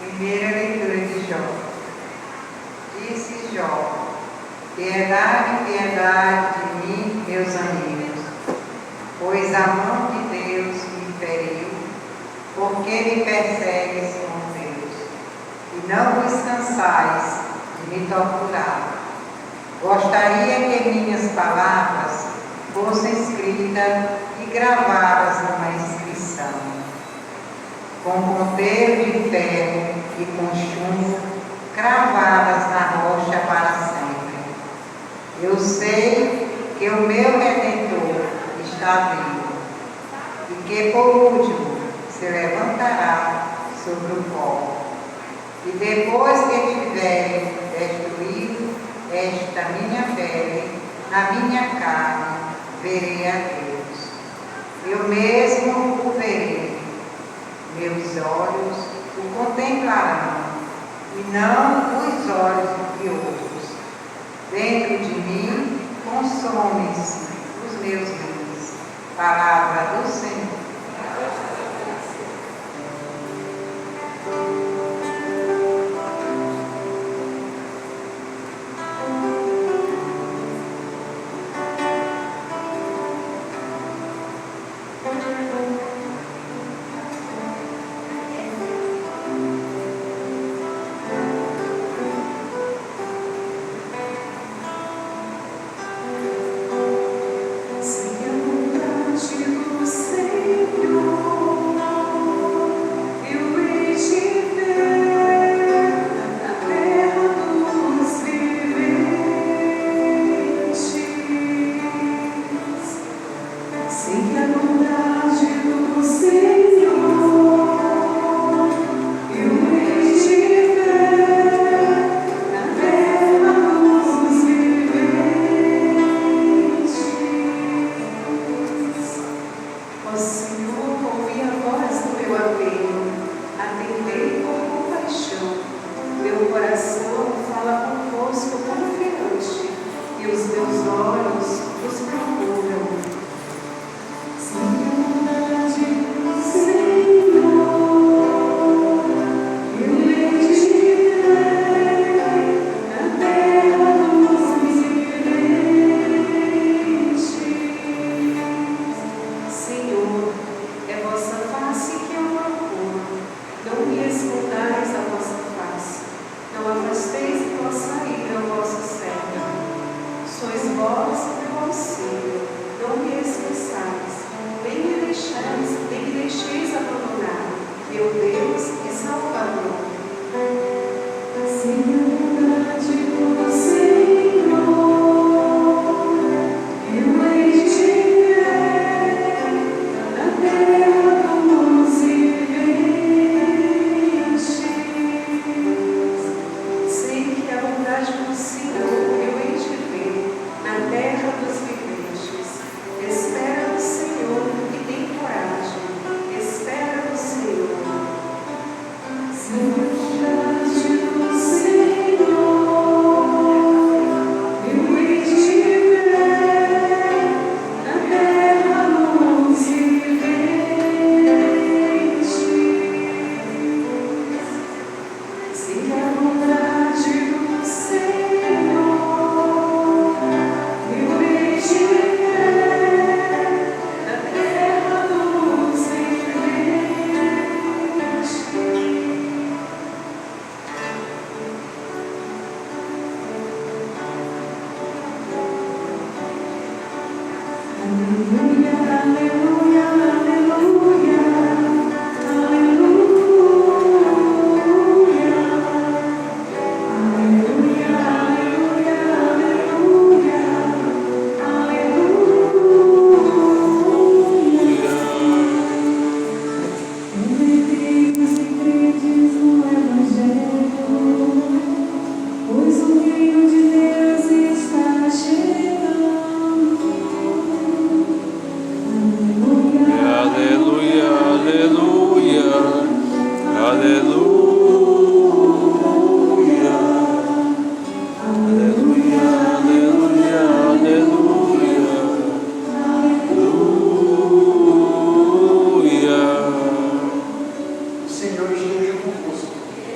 Primeira leitura de Jó. Disse Jó: piedade, piedade de mim, meus amigos, pois a mão de Deus me feriu, porque me persegues com Deus, e não vos cansais de me torturar. Gostaria que minhas palavras fossem escritas e gravadas numa inscrição, com ponteiro de ferro e com chumbo cravadas na rocha para sempre. Eu sei que o meu Redentor está vivo e que por último se levantará sobre o pó. E depois que tiver destruído esta minha pele, na minha carne verei a Deus. Eu mesmo o verei, meus olhos o contemplarão, e não os olhos de outros. Dentro de mim consomem-se os meus rins. Palavra do Senhor.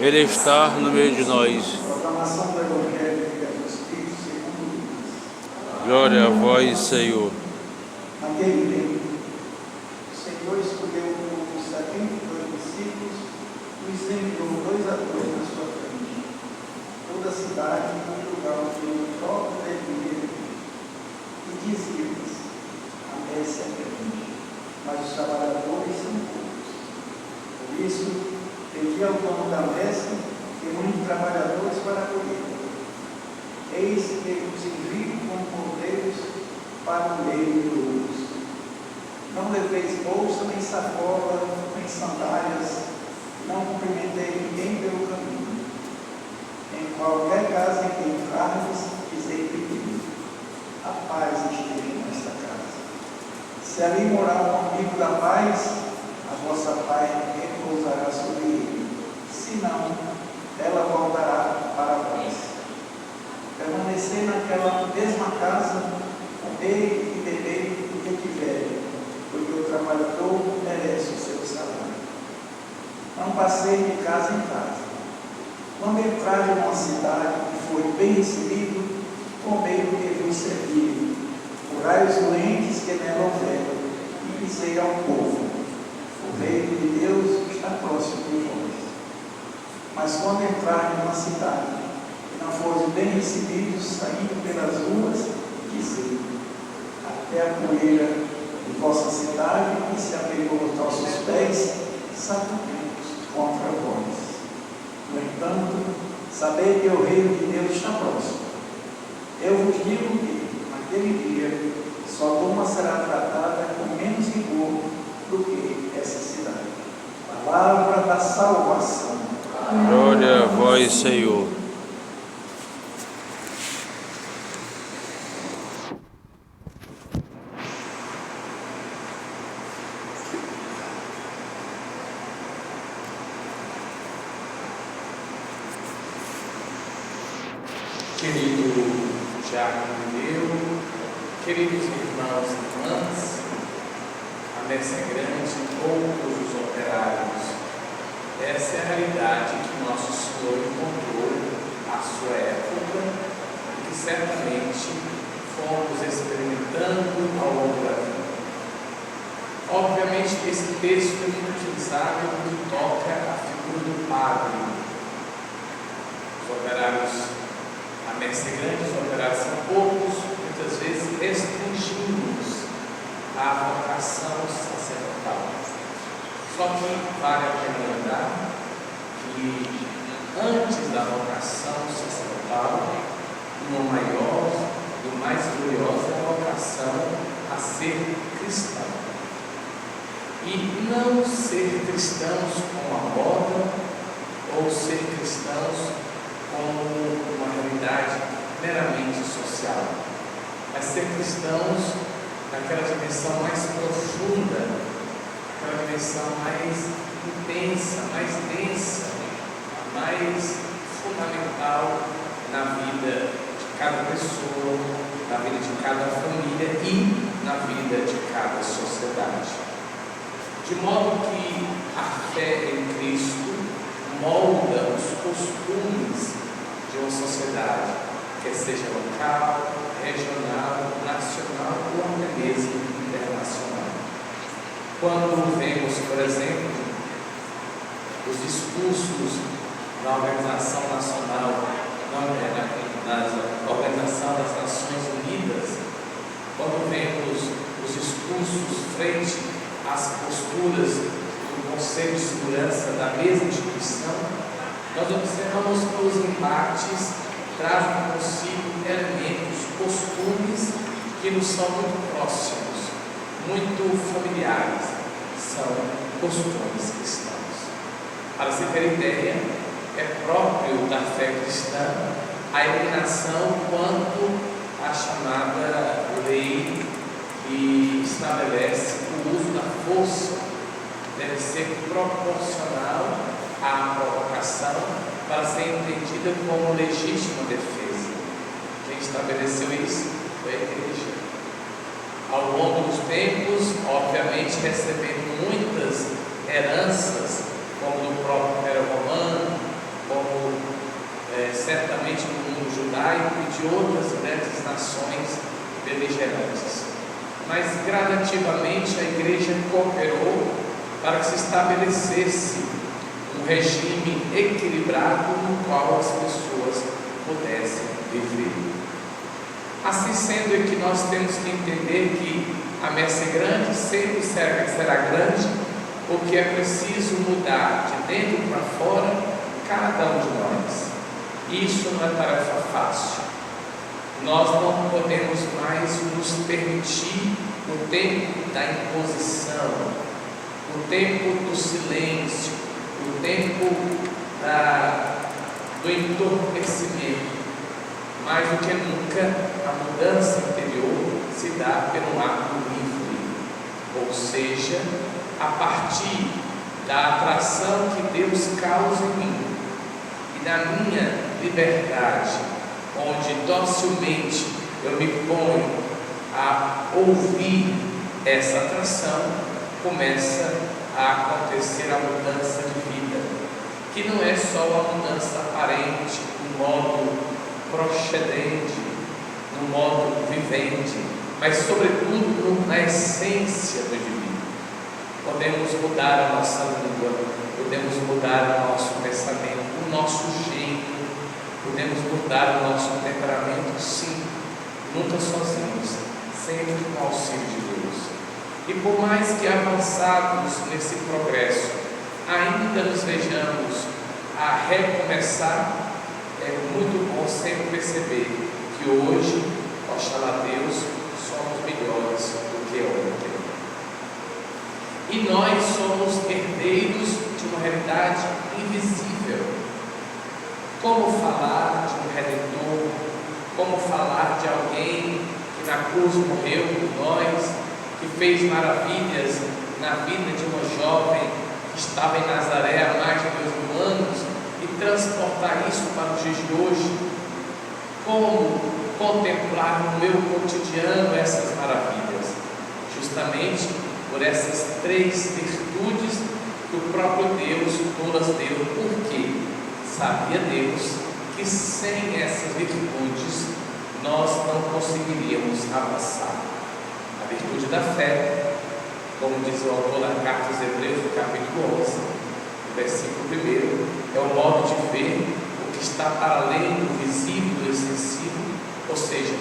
Ele está no meio de nós. Proclamação do Evangelho de Jesus Cristo segundo Lucas. Glória a vós, Senhor. Naquele tempo, o Senhor escolheu os 72 discípulos e os enviou 2 a 2 na sua frente. Toda a cidade e todo lugar onde o próprio deveria e dizia-lhes: a messe é grande, mas os trabalhadores são poucos. Por isso, pedi ao dono da messe e muitos trabalhadores para a colheita. Eis que os envio como cordeiros para o meio do lobos. Não leveis bolsa, nem sacola, nem sandálias, não cumprimentei ninguém pelo caminho. Em qualquer casa em que entrardes, dizei primeiro: a paz esteja nesta casa. Se ali morar um amigo da paz, a vossa paz repousará sobre ele. Se não, ela voltará para vós. Permanecei naquela mesma casa, comei e bebei o que tiverem, porque o trabalhador merece o seu salário. Não passei de casa em casa. Quando entrarem numa cidade e forem bem recebidos, comei o que vos serviram. Curai os doentes que nela houver, e dizei ao povo: o reino de Deus está próximo de vós. Mas quando entrarem numa cidade e não forem bem recebidos, saindo pelas ruas, dizei: até a poeira de vossa cidade que se apegou aos vossos pés, sacudiremos contra vós. No entanto, sabei que o reino de Deus está próximo. Eu vos digo que, naquele dia, Sodoma será tratada com menos rigor do que essa cidade. Palavra da salvação. Glória a vós, Senhor. Querido Diácono Meu, queridos irmãos e irmãs, a messe é grande, poucos os operários. Essa é a realidade que nosso Senhor encontrou à sua época e que certamente fomos experimentando ao longo da vida. Obviamente, esse texto é muito utilizado quando toca a figura do padre. Os operários, a messe é grande, os operários são poucos, muitas vezes restringimos a vocação sacerdotal. Só que vale a pena lembrar que antes da vocação sacerdotal, uma maior e mais gloriosa é a vocação a ser cristão. E não ser cristãos com a moda ou ser cristãos como uma realidade meramente social, mas ser cristãos naquela dimensão mais profunda, aquela dimensão mais intensa, mais densa, mais fundamental na vida de cada pessoa, na vida de cada família e na vida de cada sociedade. De modo que a fé em Cristo molda os costumes de uma sociedade, quer seja local, regional, nacional ou até mesmo internacional. Quando vemos, por exemplo, os discursos na Organização Nacional, na Organização das Nações Unidas, quando vemos os discursos frente às posturas do Conselho de Segurança da mesma instituição, nós observamos que os embates trazem consigo elementos, costumes que nos são muito próximos, muito familiares, são costumes cristãos. Para se ter ideia, é próprio da fé cristã a eliminação quanto à chamada lei que estabelece o uso da força deve ser proporcional à provocação para ser entendida como legítima defesa. Quem estabeleceu isso foi a Igreja. Ao longo dos tempos, obviamente recebendo muitas heranças, como do próprio Império Romano, nações beligerantes. Mas gradativamente a igreja cooperou para que se estabelecesse um regime equilibrado no qual as pessoas pudessem viver. Assim sendo, é que nós temos que entender que a messe grande sempre será grande, porque é preciso mudar de dentro para fora cada um de nós. Isso não é tarefa fácil. Nós não podemos mais nos permitir o tempo da imposição, o tempo do silêncio, o tempo do entorpecimento. Mais do que nunca, a mudança interior se dá pelo ato livre, ou seja, a partir da atração que Deus causa em mim e da minha liberdade, onde docilmente eu me ponho a ouvir essa atração, começa a acontecer a mudança de vida, que não é só a mudança aparente, no modo procedente, no modo vivente, mas sobretudo na essência do indivíduo. Podemos mudar a nossa língua, podemos mudar o nosso pensamento, o nosso jeito, podemos mudar o nosso temperamento, sim, nunca sozinhos, sempre com o auxílio de Deus. E por mais que avançados nesse progresso, ainda nos vejamos a recomeçar, é muito bom sempre perceber que hoje, oxalá Deus, somos melhores do que ontem. E nós somos herdeiros de uma realidade invisível. Como falar de um Redentor? Como falar de alguém que na cruz morreu por nós, que fez maravilhas na vida de uma jovem que estava em Nazaré há mais de 2000 anos, e transportar isso para os dias de hoje? Como contemplar no meu cotidiano essas maravilhas? Justamente por essas três virtudes que o próprio Deus nos deu, porque sabia Deus que sem essas virtudes nós não conseguiríamos avançar. A virtude da fé, como diz o autor da carta aos Hebreus, no capítulo 11, no versículo 1, é o modo de ver o que está para além do visível e do sensível, ou seja,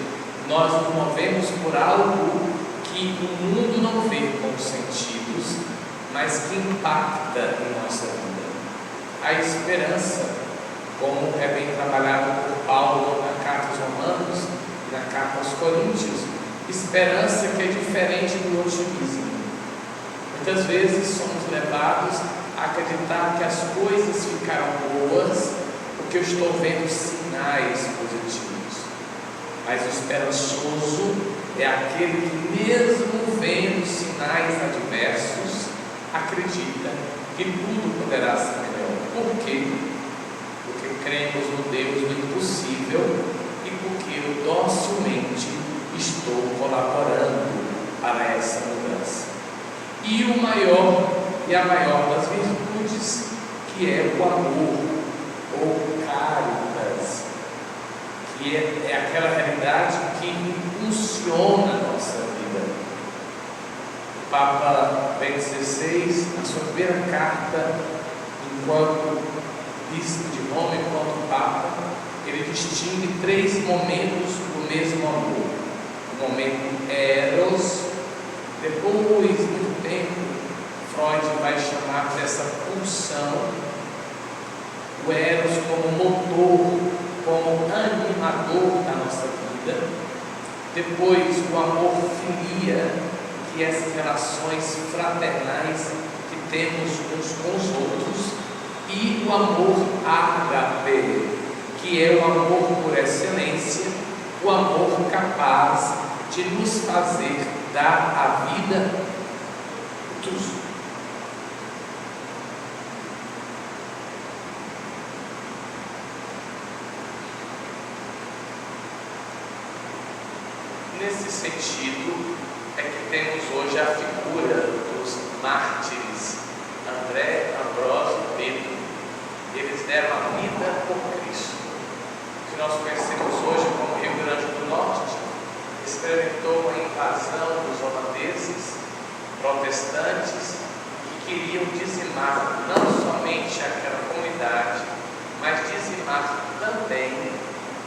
nós nos movemos por algo que o mundo não vê com os sentidos, mas que impacta em nossa vida. A esperança, como é bem trabalhado por Paulo na carta aos Romanos e na carta aos Coríntios, esperança que é diferente do otimismo. Muitas vezes somos levados a acreditar que as coisas ficaram boas porque eu estou vendo sinais positivos. Mas o esperançoso é aquele que, mesmo vendo sinais adversos, acredita que tudo poderá ser melhor. Por quê? Porque cremos no Deus do impossível e porque eu docilmente estou colaborando para essa mudança. E o maior e a maior das virtudes, que é o amor, ou caritas, que é aquela realidade que impulsiona a nossa vida. O Papa Bento XVI, na sua primeira carta, enquanto bispo de Roma, enquanto Papa, ele distingue três momentos do mesmo amor. O momento eros, depois de muito tempo, Freud vai chamar dessa pulsão, o eros como motor, como animador da nossa vida. Depois o amor filia, que é essas relações fraternais que temos uns com os outros, e o amor ágape, que é o amor por excelência, o amor capaz de nos fazer dar a vida dos Nesse sentido, é que temos hoje a figura dos mártires André, Ambrósio e Pedro. Eles deram a vida por Cristo. O que nós conhecemos hoje como Rio Grande do Norte, experimentou a invasão dos holandeses, protestantes, que queriam dizimar não somente aquela comunidade, mas dizimar também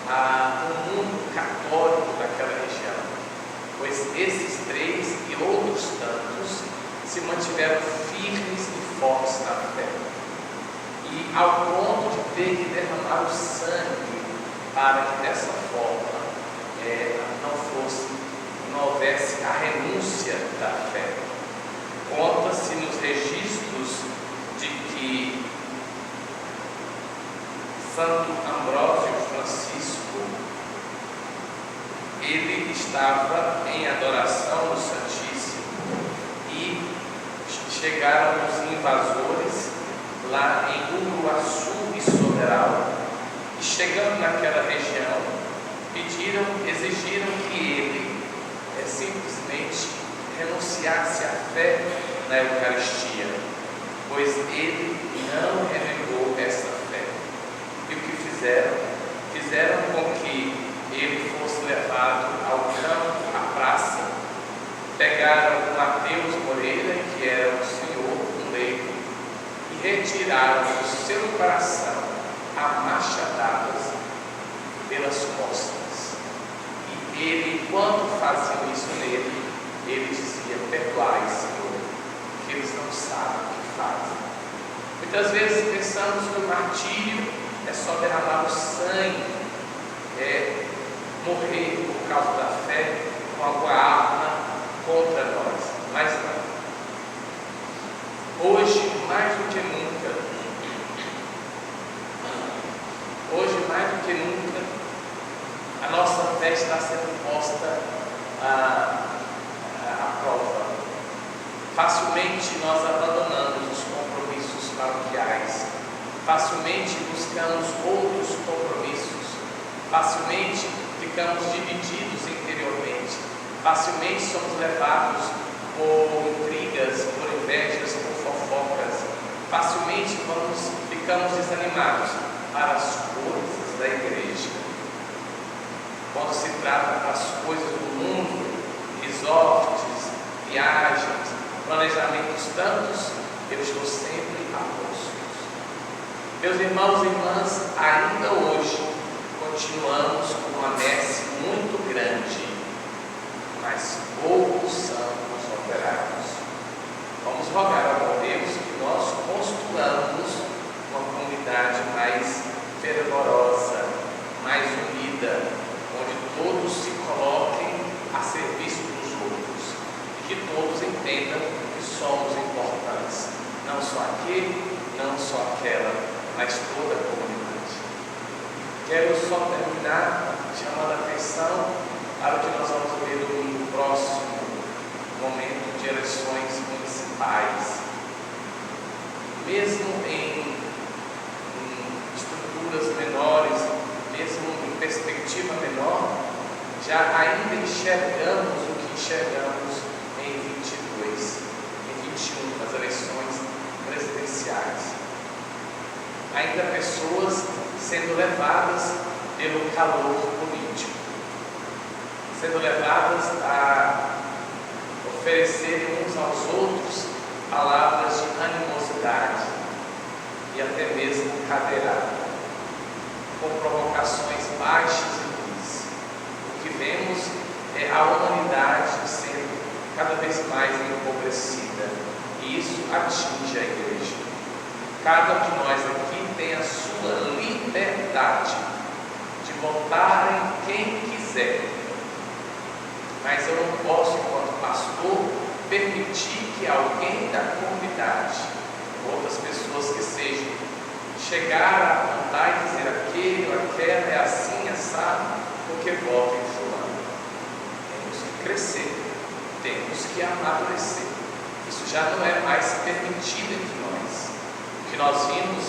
o mundo católico daquela região, pois esses 3 e outros tantos se mantiveram firmes e fortes na fé, e ao ponto de ter que derramar o sangue para que dessa forma não houvesse a renúncia da fé. Conta-se nos registros de que Santo Ambrósio Francisco, ele estava em adoração no Santíssimo e chegaram os invasores lá em Uruaçu e Sobral, e chegando naquela região, exigiram que ele simplesmente renunciasse à fé na Eucaristia, pois ele não renegou essa fé. E o que fizeram? Fizeram com que ele fosse levado ao campo, à praça, pegaram o Mateus Moreira, que era um senhor, um leigo, e retiraram do seu coração a machadadas pelas costas. E ele, enquanto faziam isso nele, ele dizia: perdoai, Senhor, porque eles não sabem o que fazem. Muitas vezes pensamos que o martírio é só derramar o sangue, é morrer por causa da fé com alguma arma contra nós, mas não. Hoje, mais do que nunca, a nossa fé está sendo posta à prova. Facilmente nós abandonamos os compromissos paroquiais, facilmente buscamos outros compromissos, facilmente ficamos divididos interiormente, facilmente somos levados por intrigas, por invejas, por fofocas, facilmente ficamos desanimados para as coisas da igreja. Quando se trata das coisas do mundo, resorts, viagens, planejamentos tantos, eu estou sempre a postos. Meus irmãos e irmãs, ainda hoje continuamos com uma messe muito grande, mas poucos são os operários. Vamos rogar ao bom Deus que nós construamos uma comunidade mais fervorosa, mais unida, onde todos se coloquem a serviço dos outros e que todos entendam que somos importantes, não só aquele, não só aquela, mas toda a comunidade. Quero só terminar chamando a atenção para o que nós vamos ver domingo próximo, momento de eleições municipais. Mesmo em estruturas menores, mesmo em perspectiva menor, já ainda enxergamos o que enxergamos em 22, em 21, nas eleições presidenciais. Ainda pessoas sendo levadas pelo calor político, sendo levadas a oferecerem uns aos outros palavras de animosidade e até mesmo cadeirada, com provocações baixas e ruins. O que vemos é a humanidade sendo cada vez mais empobrecida, e isso atinge a igreja. Cada um de nós aqui tem a sua liberdade de votar em quem quiser, mas eu não posso, enquanto pastor, permitir que alguém da comunidade, outras pessoas que sejam, chegar a apontar e dizer aquele ou aquela é assim, assado, porque vota em fulano. Temos que crescer, temos que amadurecer. Isso já não é mais permitido entre nós. O que nós vimos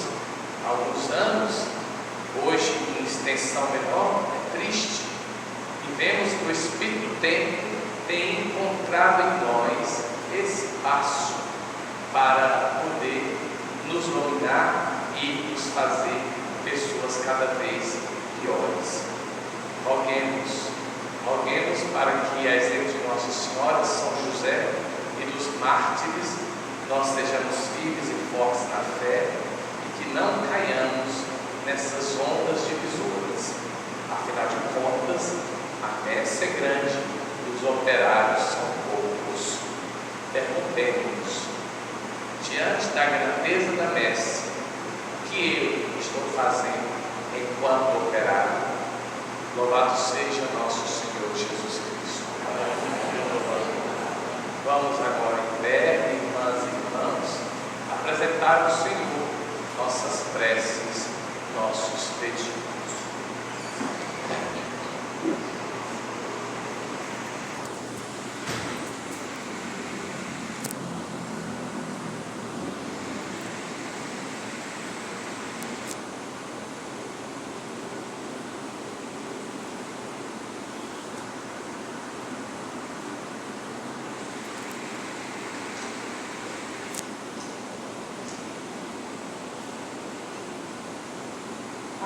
há alguns anos, hoje em extensão menor, é triste. E vemos que o Espírito do Tempo tem encontrado em nós espaço para poder nos dominar e nos fazer pessoas cada vez piores. Roguemos Roguemos para que, a exemplo de Nossa Senhora, São José e dos mártires, nós sejamos firmes e fortes na fé e que não caiamos nessas ondas divisoras. Afinal de contas, a messe é grande e os operários são poucos. Perguntemos-nos, diante da grandeza da messe, o que eu estou fazendo enquanto operário? Louvado seja nosso Senhor Jesus Cristo. Vamos agora em pé, irmãs e irmãos, apresentar ao Senhor nossas preces, nossos pedidos.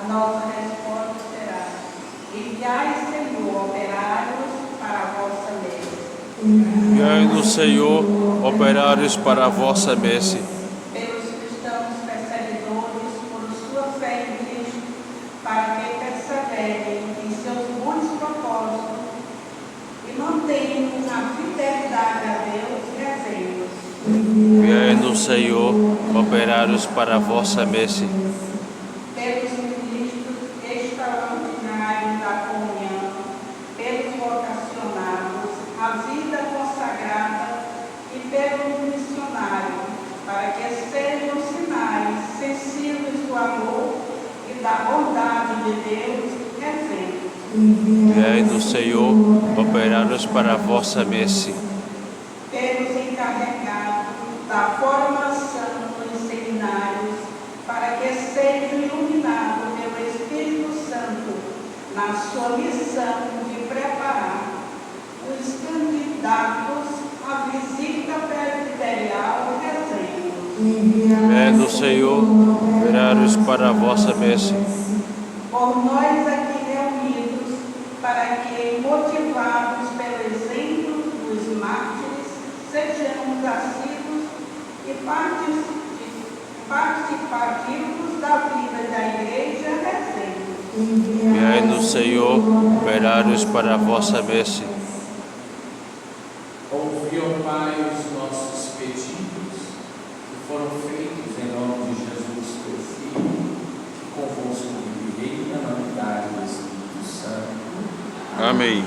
A nossa resposta será: enviai, Senhor, operários para a vossa messe. Enviai-nos, Senhor, operários para a vossa messe. Pelos cristãos perseguidores, por sua fé em Cristo, para que perseverem em seus bons propósitos e mantenham a fidelidade a Deus, rezemos. Enviai-nos, Senhor, operários para a vossa messe. Pelos ministros extraordinários da comunhão, pelos vocacionados, a vida consagrada e pelos missionários, para que sejam sinais sensíveis do amor e da bondade de Deus, rezemos. Enviai-nos, Senhor, operários para a vossa messe. Pelos encarregados da formação nos seminários, para que sejam iluminados pelo Espírito Santo na sua missão de preparar os candidatos à visita presbiterial, rezemos. Enviai-nos, Senhor, operários para a vossa messe. Por nós aqui reunidos, para que, motivados pelo exemplo dos mártires, sejamos assíduos e participativos da vida da Igreja, rezemos. Enviai-nos, Senhor, operários para a vossa messe. Ouvi, ó Pai, os nossos pedidos que foram feitos em nome de Jesus, teu Filho, que convosco vive e reina na unidade do Espírito Santo. Amém.